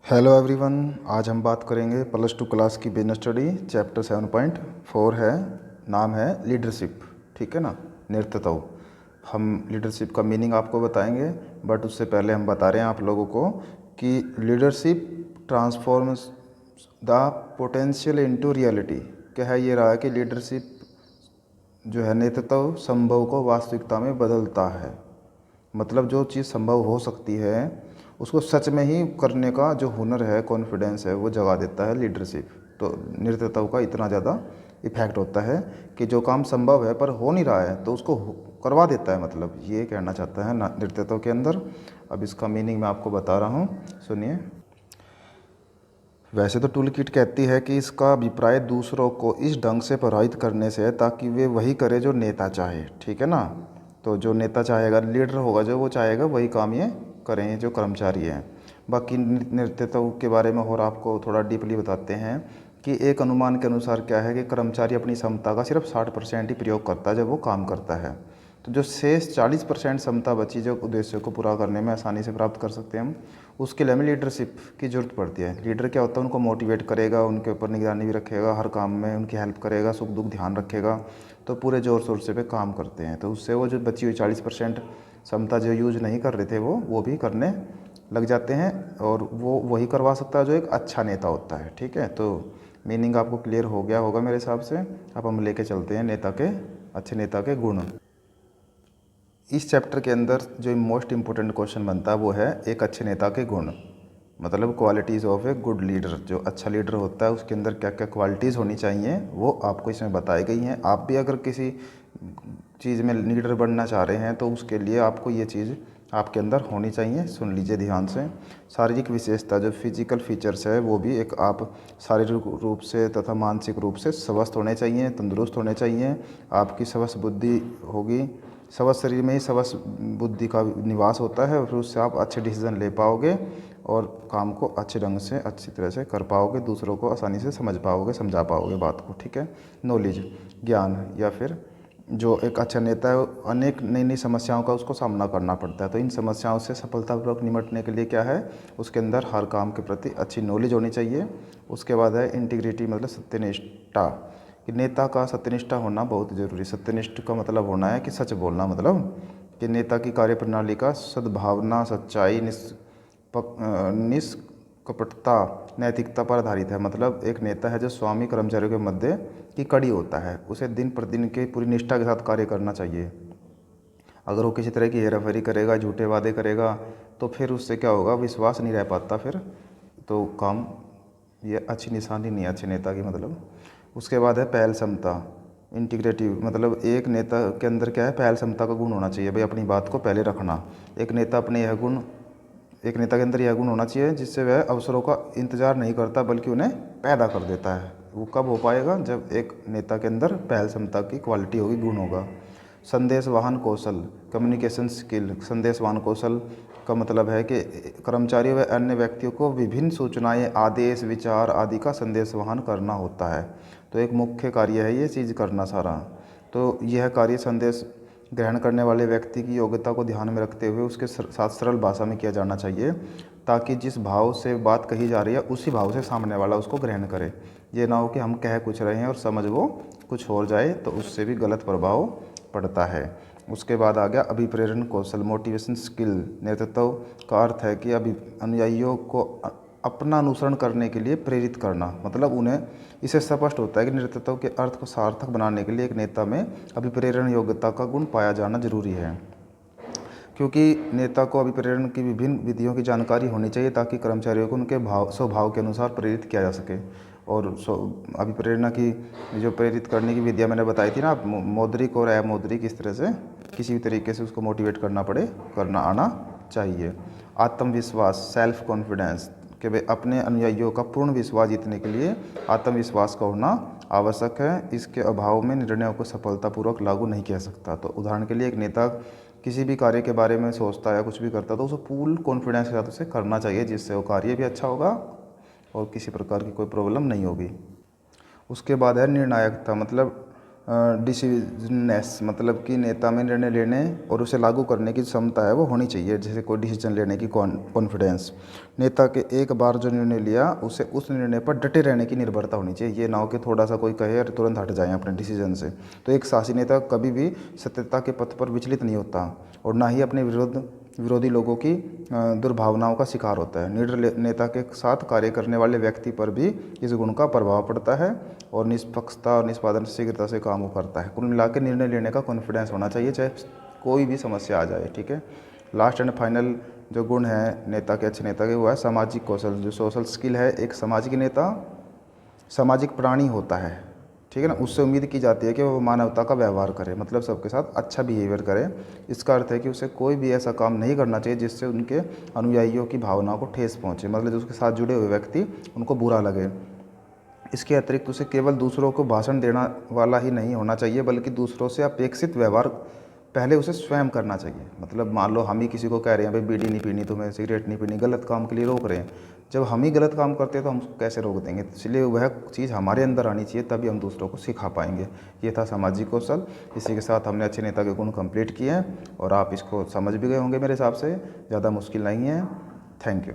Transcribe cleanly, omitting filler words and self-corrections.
Hello everyone. आज हम बात करेंगे प्लस टू क्लास की बिजनेस स्टडी चैप्टर 7.4 है। नाम है लीडरशिप। ठीक है ना, नेतृत्व। हम लीडरशिप का मीनिंग आपको बताएंगे, बट उससे पहले हम बता रहे हैं आप लोगों को कि leadership transforms the potential into reality. कह ये रहा है कि लीडरशिप जो है नेतृत्व संभव को वास्तविकता में बदलता है। मतलब जो चीज़ संभव हो सकती है उसको सच में ही करने का जो हुनर है, कॉन्फिडेंस है, वो जगा देता है लीडरशिप। तो नेतृत्व का इतना ज़्यादा इफेक्ट होता है कि जो काम संभव है पर हो नहीं रहा है तो उसको करवा देता है। मतलब ये कहना चाहता है ना नेतृत्व के अंदर। अब इसका मीनिंग मैं आपको बता रहा हूँ, सुनिए। वैसे तो टूल किट कहती है कि इसका अभिप्राय दूसरों को इस ढंग से प्रभावित करने से है ताकि वे वही करे जो नेता चाहे। ठीक है ना, तो जो नेता चाहेगा, लीडर होगा जो, वो चाहेगा वही काम ये करें जो कर्मचारी हैं। बाकी नेतृत्व के बारे में और आपको थोड़ा डीपली बताते हैं कि एक अनुमान के अनुसार क्या है कि कर्मचारी अपनी क्षमता का सिर्फ 60% ही प्रयोग करता है जब वो काम करता है। तो जो शेष 40% क्षमता बची जो उद्देश्य को पूरा करने में आसानी से प्राप्त कर सकते हैं हम, उसके लिए हमें लीडरशिप की ज़रूरत पड़ती है। लीडर क्या होता है, उनको मोटिवेट करेगा, उनके ऊपर निगरानी भी रखेगा, हर काम में उनकी हेल्प करेगा, सुख दुख ध्यान रखेगा, तो पूरे ज़ोर शोर से पे काम करते हैं। तो उससे वो जो बची हुई 40% क्षमता जो यूज नहीं कर रहे थे वो भी करने लग जाते हैं, और वो वही करवा सकता है जो एक अच्छा नेता होता है। ठीक है, तो मीनिंग आपको क्लियर हो गया होगा मेरे हिसाब से। अब हम लेके चलते हैं नेता के, अच्छे नेता के गुण। इस चैप्टर के अंदर जो मोस्ट इम्पोर्टेंट क्वेश्चन बनता है वो है एक अच्छे नेता के गुण, मतलब qualities of a good leader. जो अच्छा लीडर होता है उसके अंदर क्या क्या क्वालिटीज़ होनी चाहिए वो आपको इसमें बताई गई हैं। आप भी अगर किसी चीज़ में लीडर बनना चाह रहे हैं तो उसके लिए आपको ये चीज़ आपके अंदर होनी चाहिए। सुन लीजिए ध्यान से। शारीरिक विशेषता, जो फिजिकल फीचर्स है, वो भी एक आप शारीरिक रूप से तथा मानसिक रूप से स्वस्थ होने चाहिए, तंदुरुस्त होने चाहिए। आपकी स्वस्थ बुद्धि होगी, स्वस्थ शरीर में ही स्वस्थ बुद्धि का निवास होता है, और फिर उससे आप अच्छे डिसीजन ले पाओगे और काम को अच्छे ढंग से अच्छी तरह से कर पाओगे, दूसरों को आसानी से समझ पाओगे, समझा पाओगे बात को। ठीक है। नॉलेज, ज्ञान, या फिर जो एक अच्छा नेता है अनेक नई नई समस्याओं का उसको सामना करना पड़ता है, तो इन समस्याओं से सफलतापूर्वक निपटने के लिए क्या है, उसके अंदर हर काम के प्रति अच्छी नॉलेज होनी चाहिए। उसके बाद है इंटीग्रिटी, मतलब सत्यनिष्ठा। कि नेता का सत्यनिष्ठा होना बहुत ज़रूरी। सत्यनिष्ठ का मतलब होना है कि सच बोलना, मतलब कि नेता की कार्यप्रणाली का सद्भावना, सच्चाई, निष्कपटता, नैतिकता पर आधारित है। मतलब एक नेता है जो स्वामी कर्मचारियों के मध्य की कड़ी होता है, उसे दिन प्रतिदिन के पूरी निष्ठा के साथ कार्य करना चाहिए। अगर वो किसी तरह की हेराफेरी करेगा, झूठे वादे करेगा, तो फिर उससे क्या होगा, विश्वास नहीं रह पाता फिर, तो काम, ये अच्छी निशानी नहीं है अच्छे नेता की। मतलब उसके बाद है पहल क्षमता, इंटीग्रेटिव, मतलब एक नेता के अंदर क्या है, पहल क्षमता का गुण होना चाहिए। भाई अपनी बात को पहले रखना। एक नेता अपने यह गुण एक नेता के अंदर यह गुण होना चाहिए जिससे वह अवसरों का इंतजार नहीं करता बल्कि उन्हें पैदा कर देता है। वो कब हो पाएगा, जब एक नेता के अंदर पहल क्षमता की क्वालिटी होगी, गुण होगा। संदेश वाहन कौशल, कम्युनिकेशन स्किल। संदेश वाहन कौशल का मतलब है कि कर्मचारियों व अन्य व्यक्तियों को विभिन्न सूचनाएं, आदेश, विचार आदि का संदेश वाहन करना होता है। तो एक मुख्य कार्य है ये चीज़ करना सारा। तो यह कार्य संदेश ग्रहण करने वाले व्यक्ति की योग्यता को ध्यान में रखते हुए उसके साथ सरल भाषा में किया जाना चाहिए, ताकि जिस भाव से बात कही जा रही है उसी भाव से सामने वाला उसको ग्रहण करे। ये ना हो कि हम कह कुछ रहे हैं और समझ वो कुछ और जाए, तो उससे भी गलत प्रभाव पड़ता है। उसके बाद आ गया अभिप्रेरण कौशल, मोटिवेशन स्किल। नेतृत्व का अर्थ है कि अनुयायियों को अपना अनुसरण करने के लिए प्रेरित करना। मतलब उन्हें इससे स्पष्ट होता है कि नेतृत्व के अर्थ को सार्थक बनाने के लिए एक नेता में अभिप्रेरण योग्यता का गुण पाया जाना जरूरी है। क्योंकि नेता को अभिप्रेरण की विभिन्न विधियों की जानकारी होनी चाहिए ताकि कर्मचारियों को उनके स्वभाव के अनुसार प्रेरित किया जा सके। और अभिप्रेरणा की जो प्रेरित करने की विधियाँ मैंने बताई थी ना, मौद्रिक और अमौद्रिक, इस तरह से किसी भी तरीके से उसको मोटिवेट करना आना चाहिए। आत्मविश्वास, सेल्फ कॉन्फिडेंस, कि भाई अपने अनुयायियों का पूर्ण विश्वास जीतने के लिए आत्मविश्वास का होना आवश्यक है। इसके अभाव में निर्णयों को सफलतापूर्वक लागू नहीं किया सकता। तो उदाहरण के लिए एक नेता किसी भी कार्य के बारे में सोचता है या कुछ भी करता है तो उसे फुल कॉन्फिडेंस के साथ उसे करना चाहिए, जिससे वो कार्य भी अच्छा होगा और किसी प्रकार की कोई प्रॉब्लम नहीं होगी। उसके बाद है निर्णायकता, मतलब डिसीजननेस, मतलब कि नेता में निर्णय लेने और उसे लागू करने की क्षमता है वो होनी चाहिए, जैसे कोई डिसीजन लेने की कॉन्फिडेंस। नेता के एक बार जो निर्णय लिया उसे उस निर्णय पर डटे रहने की निर्भरता होनी चाहिए, ये ना हो कि थोड़ा सा कोई कहे और तुरंत हट जाएं अपने डिसीजन से। तो एक साहसी नेता कभी भी सत्यता के पथ पर विचलित नहीं होता और ना ही अपने विरोधी लोगों की दुर्भावनाओं का शिकार होता है। निडर नेता के साथ कार्य करने वाले व्यक्ति पर भी इस गुण का प्रभाव पड़ता है और निष्पक्षता और निष्पादन शीघ्रता से काम करता है। कुल मिलाकर निर्णय लेने का कॉन्फिडेंस होना चाहिए, चाहे कोई भी समस्या आ जाए। ठीक है। लास्ट एंड फाइनल जो गुण है नेता के, अच्छे नेता के, वो है सामाजिक कौशल। जो सोशल स्किल है, एक सामाजिक नेता सामाजिक प्राणी होता है। ठीक है ना। उससे उम्मीद की जाती है कि वो मानवता का व्यवहार करे, मतलब सबके साथ अच्छा बिहेवियर करे। इसका अर्थ है कि उसे कोई भी ऐसा काम नहीं करना चाहिए जिससे उनके अनुयायियों की भावनाओं को ठेस पहुंचे, मतलब जो उसके साथ जुड़े हुए व्यक्ति उनको बुरा लगे। इसके अतिरिक्त उसे केवल दूसरों को भाषण देना वाला ही नहीं होना चाहिए, बल्कि दूसरों से अपेक्षित व्यवहार पहले उसे स्वयं करना चाहिए। मतलब मान लो हम ही किसी को कह रहे हैं भाई बीड़ी नहीं पीनी, तुम्हें सिगरेट नहीं पीनी, गलत काम के लिए रोक रहे हैं। जब हम ही गलत काम करते हैं तो हम उसको कैसे रोक देंगे। इसलिए वह चीज़ हमारे अंदर आनी चाहिए, तभी हम दूसरों को सिखा पाएंगे। ये था सामाजिक कौशल। इसी के साथ हमने अच्छे नेता के गुण कंप्लीट किए हैं और आप इसको समझ भी गए होंगे मेरे हिसाब से, ज़्यादा मुश्किल नहीं है। Thank you.